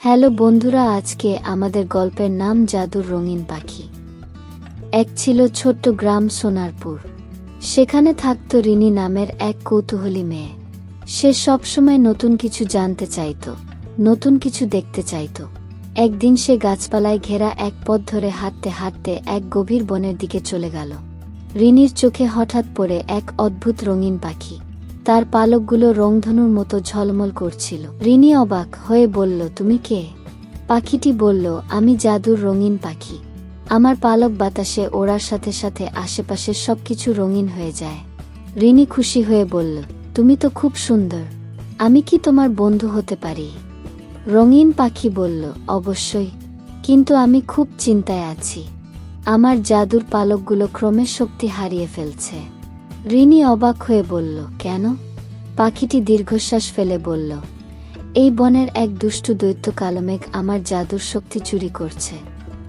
Hello বন্ধুরা, আজকে আমাদের গল্পের নাম জাদুর রঙিন পাখি। এক ছিল ছোট্ট গ্রাম সোনারপুর। সেখানে থাকত রিনি নামের এক কৌতূহলী মেয়ে। সে সবসময় নতুন কিছু জানতে চাইত, নতুন কিছু দেখতে চাইত। একদিন সে গাছপালায় ঘেরা এক পথ ধরে হাঁটতে হাঁটতে এক গভীর বনের দিকে চলে গেল। রিনির চোখে হঠাৎ পড়ে এক অদ্ভুত রঙিন পাখি। তার পালকগুলো রংধনুর মতো ঝলমল করছিল। রিনি অবাক হয়ে বলল, তুমি কে? পাখিটি বলল, আমি জাদুর রঙিন পাখি। আমার পালক বাতাসে ওড়ার সাথে সাথে আশেপাশের সবকিছু রঙিন হয়ে যায়। রিনি খুশি হয়ে বলল, তুমি তো খুব সুন্দর, আমি কি তোমার বন্ধু হতে পারি? রঙিন পাখি বলল, অবশ্যই, কিন্তু আমি খুব চিন্তায় আছি। আমার জাদুর পালকগুলো ক্রমে শক্তি হারিয়ে ফেলছে। রিনি অবাক হয়ে বলল, কেন? পাখিটি দীর্ঘশ্বাস ফেলে বলল, এই বনের এক দুষ্টু দৈত্য কালমেঘ আমার জাদুর শক্তি চুরি করছে,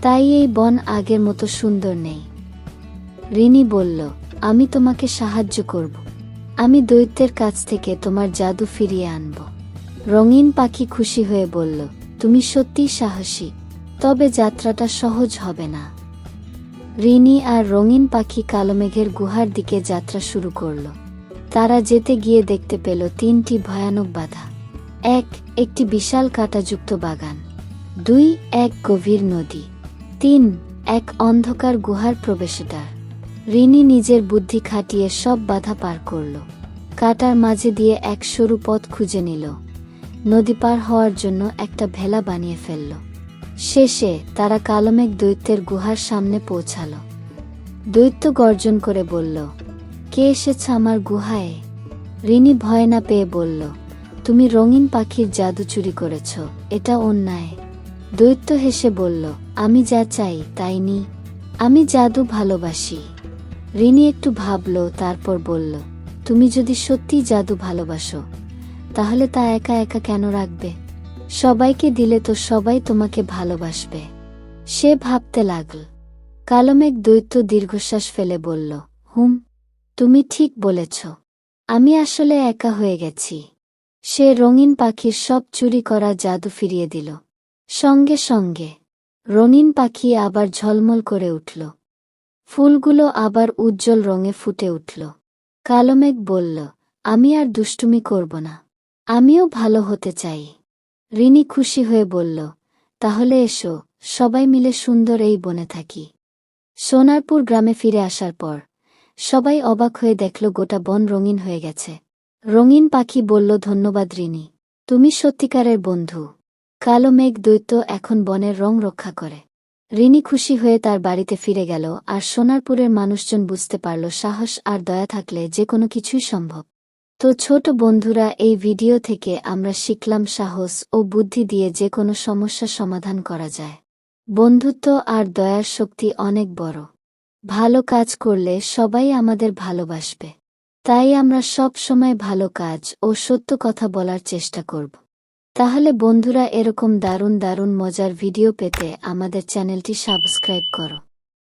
তাই এই বন আগের মতো সুন্দর নেই। রিনি বলল, আমি তোমাকে সাহায্য করব। আমি দৈত্যের কাছ থেকে তোমার জাদু ফিরিয়ে আনব। রঙিন পাখি খুশি হয়ে বলল, তুমি সত্যিই সাহসী, তবে যাত্রাটা সহজ হবে না। রিনি আর রঙিন পাখি কালমেঘের গুহার দিকে যাত্রা শুরু করল। তারা যেতে গিয়ে দেখতে পেল তিনটি ভয়ানক বাধা। একটি বিশাল কাঁটাযুক্ত বাগান। 2, এক গভীর নদী। 3, এক অন্ধকার গুহার প্রবেশদ্বার। রিনি নিজের বুদ্ধি খাটিয়ে সব বাধা পার করল। কাঁটার মাঝে দিয়ে এক সরু পথ খুঁজে নিল। নদী পার হওয়ার জন্য একটা ভেলা বানিয়ে ফেলল। শেষে তারা কালমেঘ দৈত্যের গুহার সামনে পৌঁছাল। দৈত্য গর্জন করে বলল, কে এসেছে আমার গুহায়? রিনি ভয় না পেয়ে বলল, তুমি রঙিন পাখির জাদু চুরি করেছ, এটা অন্যায়। দৈত্য হেসে বলল, আমি যা চাই তাই নি, আমি জাদু ভালোবাসি। রিনি একটু ভাবল, তারপর বলল, তুমি যদি সত্যিই জাদু ভালোবাসো, তাহলে তা একা একা কেন রাখবে? সবাইকে দিলে তো সবাই তোমাকে ভালোবাসবে। সে ভাবতে লাগল। কালমেঘ দৈত্য দীর্ঘশ্বাস ফেলে বলল, তুমি ঠিক বলেছ, আমি আসলে একা হয়ে গেছি। সে রঙিন পাখির সব চুরি করা জাদু ফিরিয়ে দিল। সঙ্গে সঙ্গে রঙিন পাখি আবার ঝলমল করে উঠল। ফুলগুলো আবার উজ্জ্বল রঙে ফুটে উঠল। কালমেঘ বলল, আমি আর দুষ্টুমি করব না, আমিও ভালো হতে চাই। রিনি খুশি হয়ে বলল, তাহলে এসো, সবাই মিলে সুন্দর এই বনে থাকি। সোনারপুর গ্রামে ফিরে আসার পর সবাই অবাক হয়ে দেখল গোটা বন রঙিন হয়ে গেছে। রঙিন পাখি বলল, ধন্যবাদ রিনি, তুমি সত্যিকারের বন্ধু। কালো মেঘ দৈত্য এখন বনের রং রক্ষা করে। রিনি খুশি হয়ে তার বাড়িতে ফিরে গেল, আর সোনারপুরের মানুষজন বুঝতে পারল সাহস আর দয়া থাকলে যে কোনো কিছুই সম্ভব। তো ছোট বন্ধুরা, এই ভিডিও থেকে আমরা শিখলাম সাহস ও বুদ্ধি দিয়ে যে কোনো সমস্যা সমাধান করা যায়। বন্ধুত্ব আর দয়ার শক্তি অনেক বড়। ভালো কাজ করলে সবাই আমাদের ভালোবাসবে। তাই আমরা সব সময় ভালো কাজ ও সত্য কথা বলার চেষ্টা করব। তাহলে বন্ধুরা, এরকম দারুণ দারুণ মজার ভিডিও পেতে আমাদের চ্যানেলটি সাবস্ক্রাইব করো।